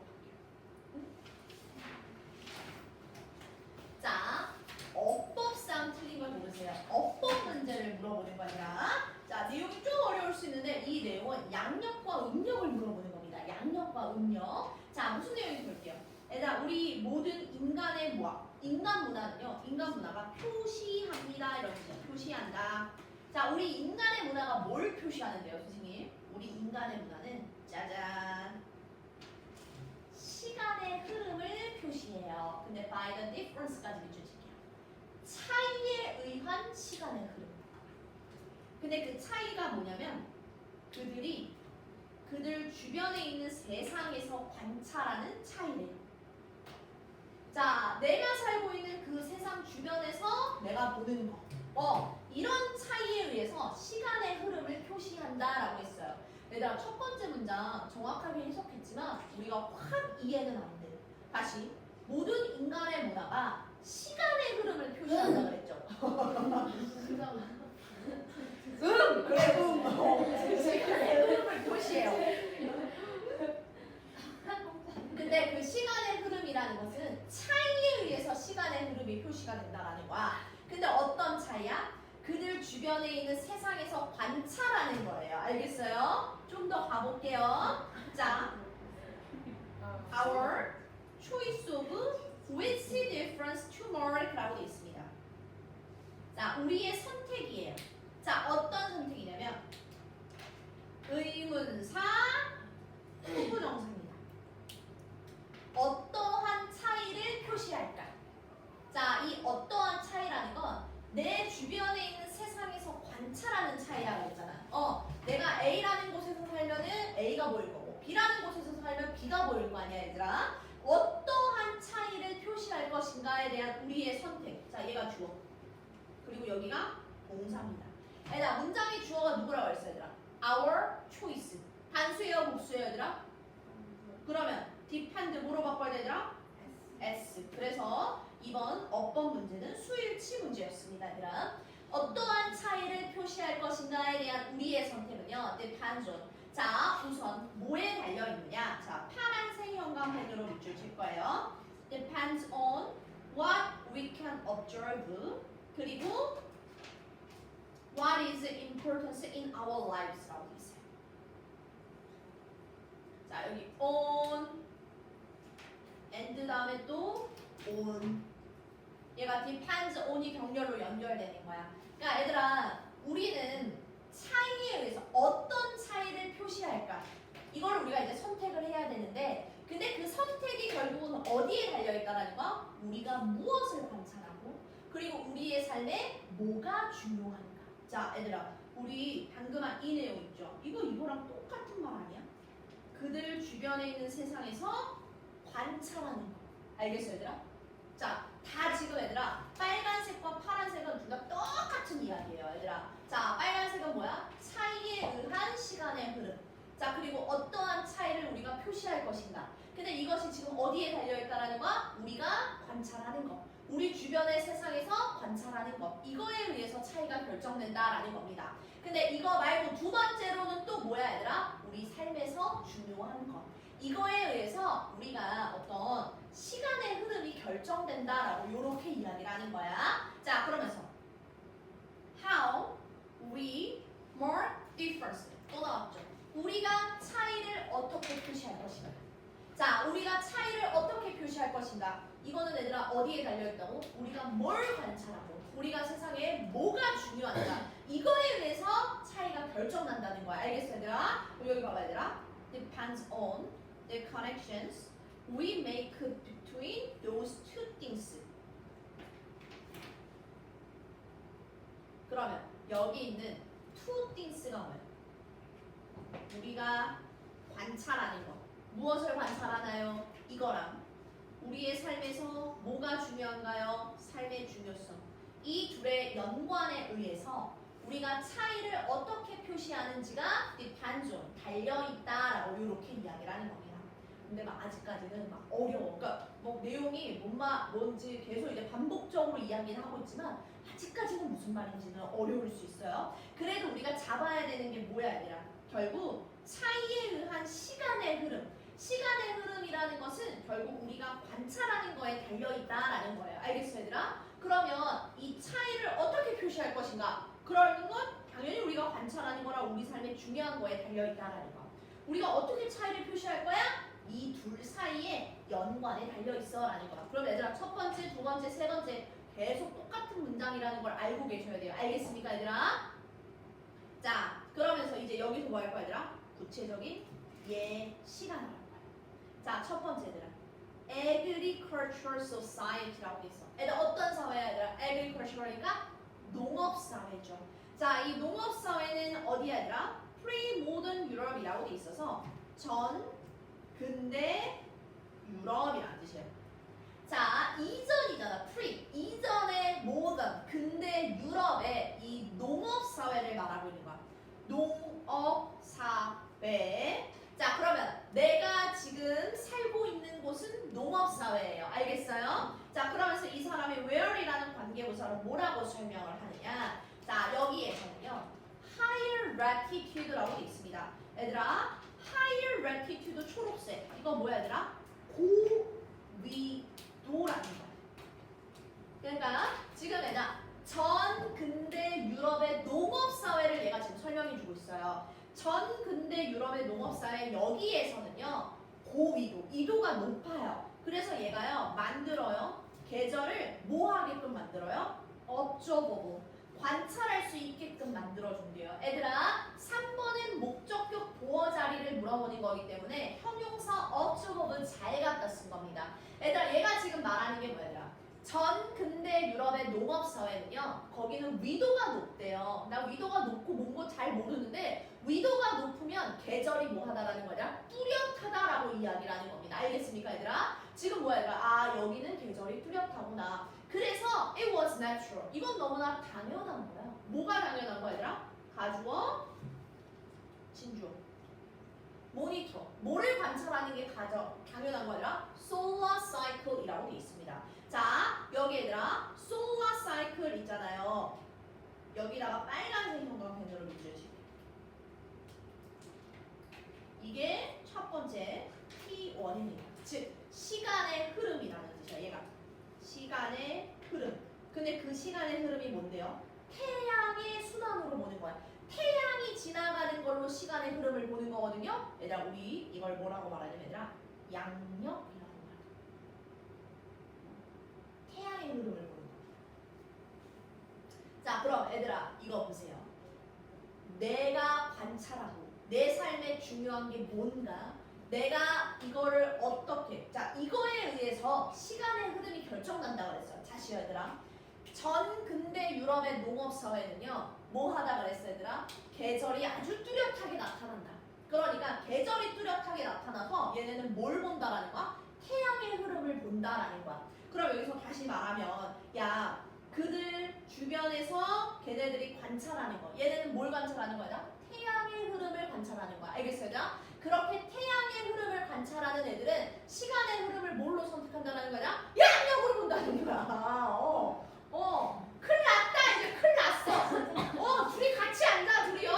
자, 어법상 틀린 걸 모르세요. 어법 문제를 물어보는 거니라. 자, 내용이 좀 어려울 수 있는데 이 내용은 양력과 음력을 물어보는 겁니다. 양력과 음력. 자, 무슨 내용인지 볼게요. 얘들아, 우리 모든 인간의 인간 문화는요. 인간 문화가 표시합니다. 이런 뜻이에요. 표시한다. 자, 우리 인간의 문화가 뭘 표시하는데요, 선생님? 우리 인간의 문화는 짜잔. 시간의 흐름을 표시해요. 근데 by the difference까지 밑줄칠게요. 차이에 의한 시간의 흐름. 근데 그 차이가 뭐냐면 그들이 그들 주변에 있는 세상에서 관찰하는 차이래요. 자, 내가 살고 있는 그 세상 주변에서 내가 보는 거. 이런 차이에 의해서 시간의 흐름을 표시한다라고 했어요. 얘들아, 첫 번째 문장 정확하게 해석했지만 우리가 확 이해는 안 돼. 다시, 모든 인간의 문화가 시간의 흐름을 표시한다 그랬죠. 그래, 시간의 흐름을 표시해요. 근데 그 시간의 흐름이라는 것은 차이에 의해서 시간의 흐름이 표시가 된다라는 거야. 근데 어떤 차이야? 그들 주변에 있는 세상에서 관찰하는 거예요. 알겠어요? 좀 더 가볼게요. 자, our choice of which difference to mark라고 되어 있습니다. 자, 우리의 선택이에요. 자, 어떤 선택이냐면 의문사 후부정사입니다. 어떠한 차이를 표시할까? 자, 이 어떠한 차이라는 건 내 주변에 있는 세상에서 관찰하는 차이라고 했잖아. 내가 A라는 곳에서 살면은 A가 보일 거고 B라는 곳에서 살면 B가 보일 거 아니야, 얘들아. 어떠한 차이를 표시할 것인가에 대한 우리의 선택. 자, 얘가 주어. 그리고 여기가 동사입니다. 얘들아, 문장의 주어가 누구라고 했어, 얘들아? Our choice. 단수예요, 복수예요, 얘들아? 그러면 depend 뭐로 바꿔야 되더라? S. 그래서 이번 어법 문제는 수일치 문제였습니다. 얘들아. 어떠한 차이를 표시할 것인가에 대한 우리의 선택은요. depends on. 자, 우선 뭐에 달려있느냐. 자, 파란색 형광펜으로 밑줄 칠 거예요. depends on what we can observe. 그리고 what is important in our lives 라고 돼 있어요. 자, 여기 on and 다음에 또 on. 얘가 depends on이 병렬로 연결되는 거야. 그러니까 얘들아, 우리는 차이에 의해서 어떤 차이를 표시할까? 이걸 우리가 이제 선택을 해야 되는데, 근데 그 선택이 결국은 어디에 달려있다라는 거? 우리가 무엇을 관찰하고, 그리고 우리의 삶에 뭐가 중요한가? 자, 얘들아, 우리 방금 한 이 내용 있죠? 이거랑 똑같은 말 아니야? 그들 주변에 있는 세상에서 관찰하는 거. 알겠어, 얘들아? 자, 다 지금 얘들아, 빨간색과 파란색은 둘 다 똑같은 이야기예요, 얘들아. 자, 빨간색은 뭐야? 차이에 의한 시간의 흐름. 자, 그리고 어떠한 차이를 우리가 표시할 것인가. 근데 이것이 지금 어디에 달려있다라는 거야? 우리가 관찰하는 거. 우리 주변의 세상에서 관찰하는 것. 이거에 의해서 차이가 결정된다라는 겁니다. 근데 이거 말고 두 번째로는 또 뭐야, 얘들아? 우리 삶에서 중요한 것. 이거에 의해서 우리가 어떤 시간의 흐름이 결정된다라고 이렇게 이야기를 하는 거야. 자, 그러면서 how we mark difference 또 나왔죠. 우리가 차이를 어떻게 표시할 것인가. 자, 우리가 차이를 어떻게 표시할 것인가? 이거는 얘들아 어디에 달려있다고? 우리가 뭘 관찰하고 우리가 세상에 뭐가 중요한가? 이거에 의해서 차이가 결정난다는 거야. 알겠어 얘들아? 그럼 여기 봐봐 얘들아. Depends on the connections we make between those two things. 그러면 여기 있는 two things가 뭐야? 우리가 관찰하는 거. 무엇을 관찰하나요? 이거랑 우리의 삶에서 뭐가 중요한가요? 삶의 중요성. 이 둘의 연관에 의해서 우리가 차이를 어떻게 표시하는지가 depends on, 달려있다라고 이렇게 이야기를 하는 겁니다. 근데 막 아직까지는 막 어려워. 그러니까 뭐 내용이 뭔지 계속 이제 반복적으로 이야기를 하고 있지만 아직까지는 무슨 말인지는 어려울 수 있어요. 그래도 우리가 잡아야 되는 게 뭐야 아니라 결국 차이에 의한 시간의 흐름. 시간의 흐름이라는 것은 결국 우리가 관찰하는 거에 달려있다라는 거예요. 알겠어 얘들아? 그러면 이 차이를 어떻게 표시할 것인가? 그러는 건 당연히 우리가 관찰하는 거라 우리 삶에 중요한 거에 달려있다라는 거. 우리가 어떻게 차이를 표시할 거야? 이 둘 사이에 연관에 달려있어라는 거야. 그럼 얘들아 첫 번째, 두 번째, 세 번째 계속 똑같은 문장이라는 걸 알고 계셔야 돼요. 알겠습니까 얘들아? 자 그러면서 이제 여기서 뭐 할 거야 얘들아? 구체적인 예시가 나올 거야. 자 첫 번째 얘들아 Agricultural Society라고 돼 있어. 얘들아 어떤 사회야 얘들아? Agricultural이니까 농업사회죠. 자 이 농업사회는 어디야 얘들아? Pre-Modern Europe이라고 돼 있어서 전 근대 유럽이라는 뜻이에요. 자 이전이잖아. Pre 이전의 modern 근대 유럽의 이 농업사회를 말하고 있는 거야. 농업사회. 자 그러면 내가 지금 살고 있는 곳은 농업사회예요. 알겠어요? 자 그러면서 이 사람이 where이라는 관계부사로 뭐라고 설명을 하느냐. 자 여기에서는요 higher latitude라고 돼 있습니다. 얘들아 higher latitude 초록색 이거 뭐야 얘들아? 고위도라는 거야. 그러니까 지금 얘들아 전 근대 유럽의 농업사회를 얘가 지금 설명해주고 있어요. 전 근대 유럽의 농업사회 여기에서는요 고위도, 이도가 높아요. 그래서 얘가요 만들어요 계절을 뭐 하게끔 만들어요? observable, 관찰할 수 있게끔 만들어준대요. 얘들아 3번은 목적격 보어 자리를 물어보는 거기 때문에 형용사 observable 잘 갖다 쓴 겁니다. 얘들아 얘가 지금 말하는 게 뭐야 얘들아? 전 근대 유럽의 농업사회는요 거기는 위도가 높대요. 나 위도가 높고 뭔고 잘 모르는데 위도가 높으면 계절이 뭐 하다라는 거냐? 뚜렷하다라고 이야기를 하는 겁니다. 알겠습니까 얘들아? 지금 뭐야 얘들아? 아 여기는 계절이 뚜렷하구나. 그래서 it was natural. 이건 너무나 당연한 거야. 뭐가 당연한 거야 얘들아? 가주어, 진주어, 모니터. 뭐를 관찰하는 게 당연한 거야? solar cycle이라고 돼 있습니다. 자 여기 얘들아 solar cycle 있잖아요. 여기다가 빨간색 형광펜으로 밑줄칠게요. 이게 첫 번째 T1입니다. 즉 시간의 흐름이라는 뜻이야. 얘가 시간의 흐름. 근데 그 시간의 흐름이 뭔데요? 태양의 순환으로 보는 거야. 태양이 지나가는 걸로 시간의 흐름을 보는 거거든요. 얘들아 우리 이걸 뭐라고 말하냐면 얘들아 양력이라고 말해. 태양의 흐름을 보는 거. 자 그럼 얘들아 이거 보세요. 내가 관찰하고 내 삶에 중요한 게 뭔가, 내가 이거를 어떻게, 자 이거에 의해서 시간의 흐름이 결정난다고 그랬어요. 다시 얘들아 전 근대 유럽의 농업사회는요 뭐 하다 그랬어 얘들아? 계절이 아주 뚜렷하게 나타난다. 그러니까 계절이 뚜렷하게 나타나서 얘네는 뭘 본다라는 거야? 태양의 흐름을 본다라는 거야. 그럼 여기서 다시 말하면 야 그들 주변에서 걔네들이 관찰하는 거, 얘네는 뭘 관찰하는 거야? 태양의 흐름을 관찰하는 거야. 알겠어요? 그렇게 태양의 흐름을 관찰하는 애들은 시간의 흐름을 뭘로 선택한다는 거냐? 양력으로 본다는 거야. 큰일 났다. 이제 큰일 났어. 둘이 같이 앉아, 둘이요.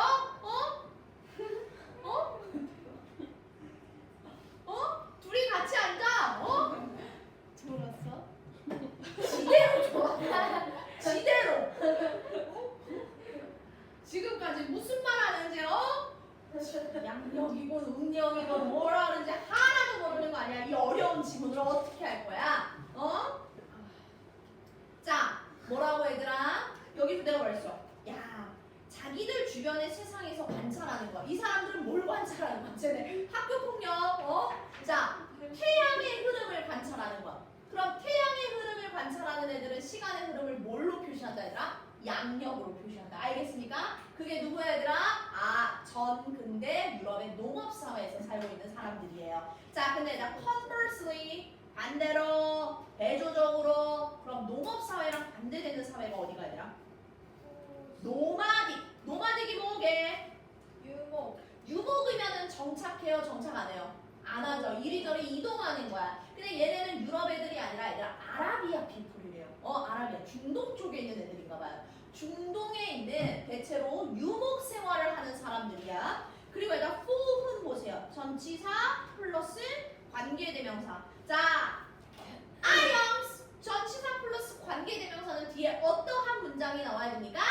둘이 같이 앉아. 졸았어? 지대로 좋아. 지대로. 지금까지 무슨 말 하는지 양력이건 음력이건 이런 지문을 어떻게 할 거야? 자, 뭐라고 얘들아? 여기서 내가 말했어. 야, 자기들 주변의 세상에서 관찰하는 거. 이 사람들은 뭘 관찰하는 거야? 쟤네 학교 폭력, 자, 태양의 흐름을 관찰하는 거. 그럼 태양의 흐름을 관찰하는 애들은 시간의 흐름을 뭘로 표시한다, 얘들아? 양력으로 표시한다. 알겠습니까? 그게 누구야, 얘들아? 전근대 유럽의 농업사회에서 살고 있는 사람들이에요. 자, 근데 얘들아, conversely, 반대로, 대조적으로, 그럼 농업사회랑 반대되는 사회가 어디가, 얘들아? 노마딕. 노마딕이 뭐게? 유목. 유목이면은 정착해요, 정착 안 해요? 안 하죠. 이리저리 이동하는 거야. 근데 얘네는 유럽 애들이 아니라 얘들아 아라비아 피플이래요. 아라비아 중동 쪽에 있는 애들인가 봐요. 중동에 있는 대체로 유목 생활을 하는 사람들이야. 그리고 얘들아 for은 보세요. 전치사 플러스 관계대명사. 자, IAMS 전치사 플러스 관계대명사는 뒤에 어떠한 문장이 나와야 됩니까?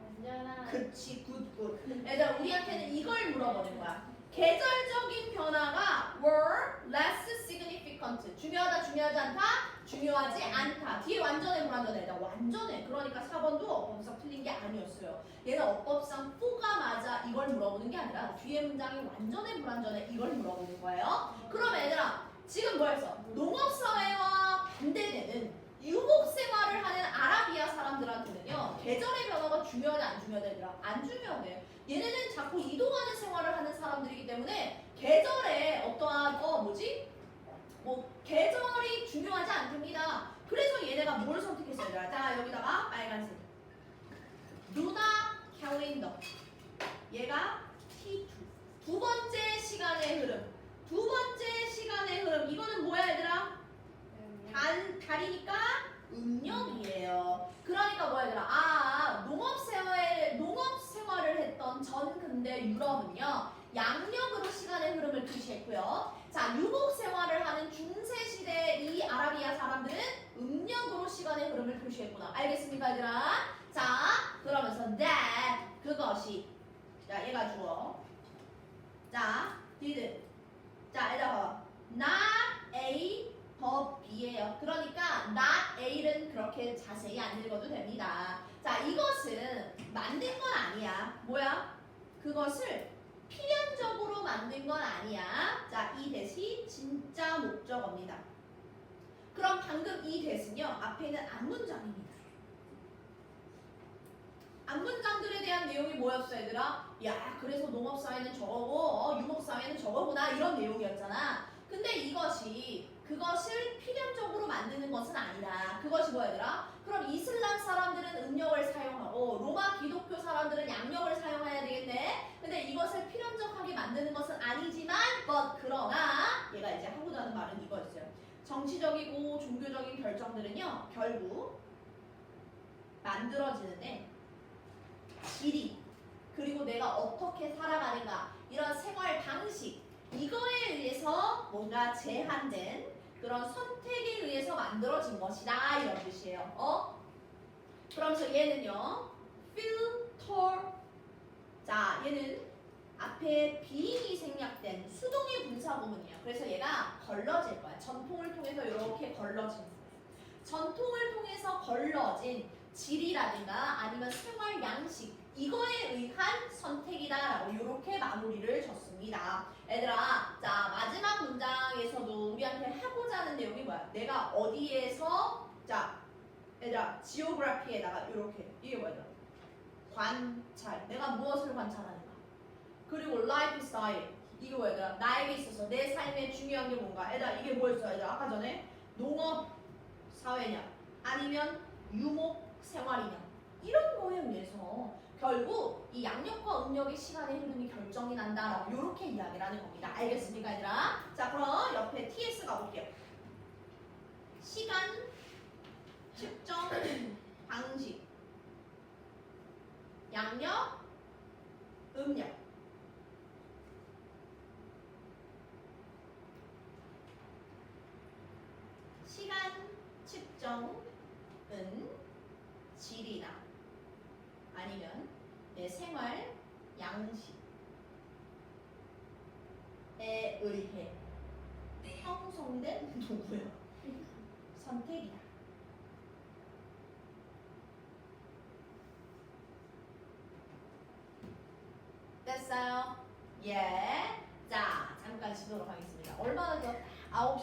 완전한. 그치, 굿. 얘들아 우리한테는 이걸 물어보는 거야. 계절적인 변화가 were less significant. 중요하다, 중요하지 않다? 중요하지 않다. 뒤에 완전해, 불완전해? 나 완전해. 그러니까 4번도 어법상 틀린 게 아니었어요. 얘는 어법상 for가 맞아 이걸 물어보는 게 아니라 뒤에 문장이 완전해, 불완전해? 이걸 물어보는 거예요. 그럼 얘들아 지금 뭐였어? 농업사회와 반대되는 유목생활을 하는 아라비아 사람들한테는요 계절의 변화가 중요하지 안 중요하다 얘들아? 안 중요하대. 얘네는 자꾸 이동하는 생활을 하는 사람들이기 때문에 계절에 어떠한 계절이 중요하지 않답니다. 그래서 얘네가 뭘 선택했어요 얘들아? 자 여기다가 빨간색 루나 캘린더 얘가 T2 두 번째 시간의 흐름. 두 번째 시간의 흐름 이거는 뭐야 얘들아? 달이니까 음력이에요. 그러니까 뭐야 얘들아? 농업 생활을 했던 전근대 유럽은요 양력으로 시간의 흐름을 표시했고요. 자 유목 생활을 하는 중세 시대 이 아라비아 사람들은 음력으로 시간의 흐름을 표시했구나. 알겠습니까 얘들아? 자 그러면서 that 그것이 자 얘가 주어. 자 did 자 얘들아 봐봐. not A 더 B예요. 그러니까 not A는 그렇게 자세히 안 읽어도 됩니다. 자 이것은 만든 건 아니야. 뭐야? 그것을 필연적으로 만든 건 아니야. 자 이 대시 진짜 목적어입니다. 그럼 방금 이 대신요 앞에 있는 앞문장입니다. 앞문장들에 대한 내용이 뭐였어 얘들아? 야 그래서 농업사회는 저거고 유목사회는 저거구나 이런 내용이었잖아. 근데 그것을 필연적으로 만드는 것은 아니다. 그것이 뭐야 얘들아? 그럼 이슬람 사람들은 음력을 사용하고 로마 기독교 사람들은 양력을 사용해야 되겠네. 근데 이것을 필연적하게 만드는 것은 아니지만 그러나 얘가 이제 하고자 하는 말은 이거였어요. 정치적이고 종교적인 결정들은요 결국 만들어지는데 길이 그리고 내가 어떻게 살아가는가 이런 생활 방식 이거에 의해서 뭔가 제한된 그런 선택에 의해서 만들어진 것이다 이런 뜻이에요. 그러면서 얘는요 filter 자 얘는 앞에 비인이 생략된 수동의 분사 구문이에요. 그래서 얘가 걸러질 거야. 전통을 통해서 이렇게 걸러진 전통을 통해서 걸러진 질이라든가 아니면 생활 양식 이거에 의한 선택이다라고 이렇게 마무리를 줬습니다. 얘들아, 자 마지막 문장에서도 우리한테 하고자 하는 내용이 뭐야? 내가 어디에서 자 얘들아 지오그래피에다가 이렇게 이게 뭐야? 관찰. 내가 무엇을 관찰하는가? 그리고 라이프 스타일 이게 뭐야? 얘들아 나에게 있어서 내 삶에 중요한 게 뭔가? 얘들아 이게 뭐였어? 얘들아 아까 전에 농업 사회냐 아니면 유목 생활이냐 이런 거에 의해서 결국 이 양력과 음력의 시간의 흐름이 결정이 난다라고 이렇게 이야기를 하는 겁니다. 알겠습니까 얘들아? 자 그럼 옆에 TS 가볼게요. 시간 측정 방식 양력 음력 시간 측정은 질이나 아니면 내 생활 양식에 의해 형성된 누구야? 선택이다. 됐어요? 예. 자, 잠깐 쉬도록 하겠습니다. 얼마나 더? 9시.